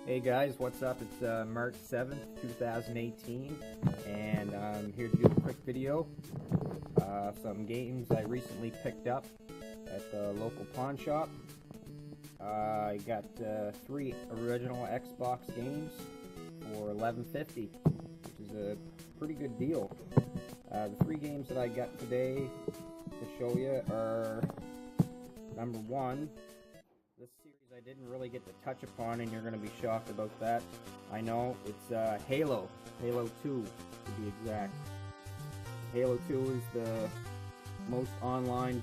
Hey guys, what's up? It's March 7th, 2018, and I'm here to do a quick video. Some games I recently picked up at the local pawn shop. I got 3 original Xbox games for $11.50, which is a pretty good deal. The 3 games that I got today to show you are, number 1, this series I didn't really get to touch upon, and you're going to be shocked about that. I know, it's Halo 2 to be exact. Halo 2 is the most online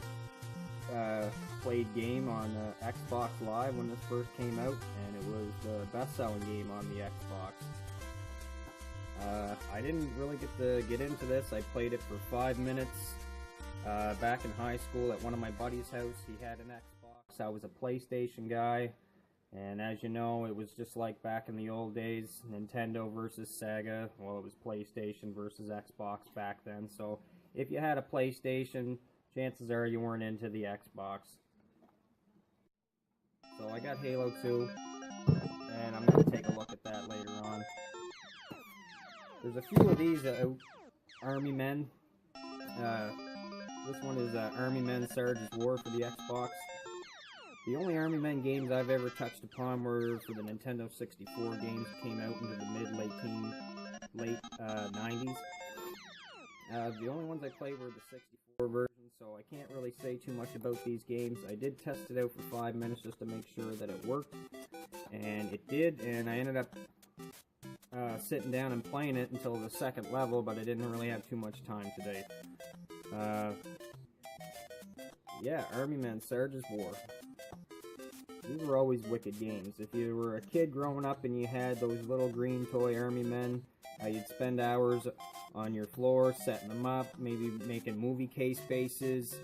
played game on Xbox Live when this first came out, and it was the best-selling game on the Xbox. I didn't really get to get into this. I played it for 5 minutes back in high school at one of my buddy's house. He had an Xbox. I was a PlayStation guy, and as you know, it was just like back in the old days, Nintendo versus Sega. Well, it was PlayStation versus Xbox back then, so if you had a PlayStation, chances are you weren't into the Xbox. So I got Halo 2, and I'm going to take a look at that later on. There's a few of these Army Men. This one is Army Men Sarge's War for the Xbox. The only Army Men games I've ever touched upon were for the Nintendo 64 games that came out into the late 90s. The only ones I played were the 64 version, so I can't really say too much about these games. I did test it out for 5 minutes just to make sure that it worked, and it did, and I ended up sitting down and playing it until the 2nd level, but I didn't really have too much time today. Yeah, Army Men Sarge's War. These were always wicked games. If you were a kid growing up and you had those little green toy Army Men, you'd spend hours on your floor setting them up, maybe making movie case bases.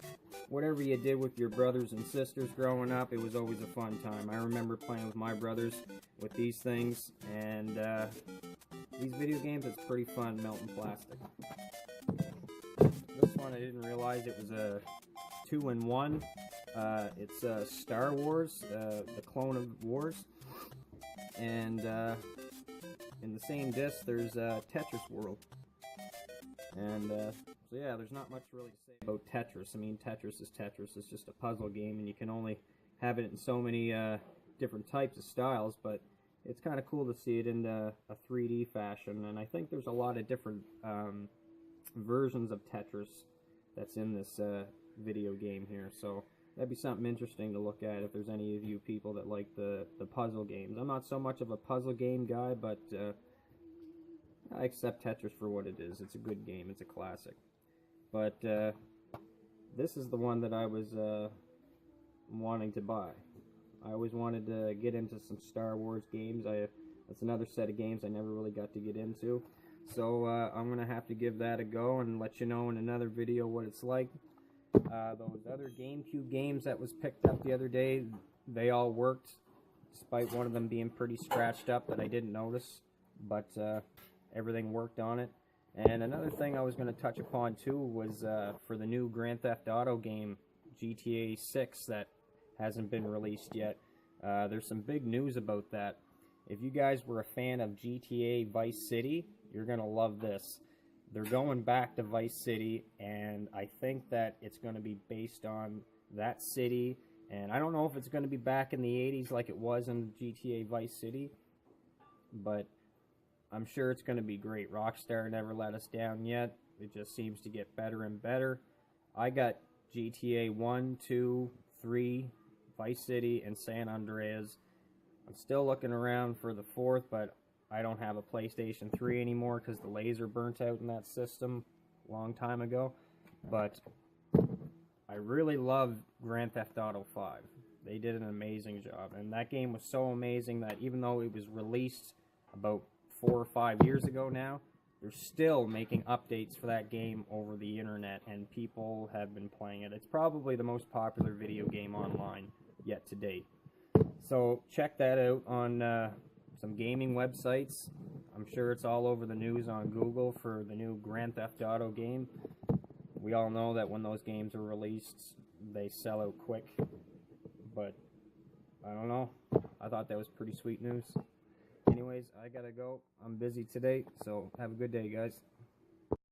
Whatever you did with your brothers and sisters growing up, it was always a fun time. I remember playing with my brothers with these things, and these video games, it's pretty fun melting plastic. This one I didn't realize it was a 2-in-1. It's Star Wars, the Clone of Wars, and in the same disc there's Tetris World. And so yeah, there's not much really to say about Tetris. I mean, Tetris is Tetris. It's just a puzzle game, and you can only have it in so many different types of styles, but it's kind of cool to see it in a 3D fashion, and I think there's a lot of different versions of Tetris that's in this video game here, so that'd be something interesting to look at if there's any of you people that like the puzzle games. I'm not so much of a puzzle game guy, but I accept Tetris for what it is. It's a good game. It's a classic. But this is the one that I was wanting to buy. I always wanted to get into some Star Wars games. That's another set of games I never really got to get into. So I'm going to have to give that a go and let you know in another video what it's like. Those other GameCube games that was picked up the other day, they all worked, despite one of them being pretty scratched up that I didn't notice. But everything worked on it. And another thing I was going to touch upon too was for the new Grand Theft Auto game, GTA 6, that hasn't been released yet. There's some big news about that. If you guys were a fan of GTA Vice City, you're going to love this. They're going back to Vice City, and I think that it's going to be based on that city. And I don't know if it's going to be back in the 80s like it was in GTA Vice City, but I'm sure it's going to be great. Rockstar never let us down yet. It just seems to get better and better. I got GTA 1, 2, 3, Vice City, and San Andreas. I'm still looking around for the 4th, but I don't have a PlayStation 3 anymore because the laser burnt out in that system a long time ago. But I really love Grand Theft Auto 5. They did an amazing job, and that game was so amazing that even though it was released about 4 or 5 years ago now, they're still making updates for that game over the internet, and people have been playing it. It's probably the most popular video game online yet to date. So check that out on some gaming websites. I'm sure it's all over the news on Google for the new Grand Theft Auto game. We all know that when those games are released, they sell out quick. But I don't know. I thought that was pretty sweet news. Anyways, I gotta go. I'm busy today, so have a good day, guys.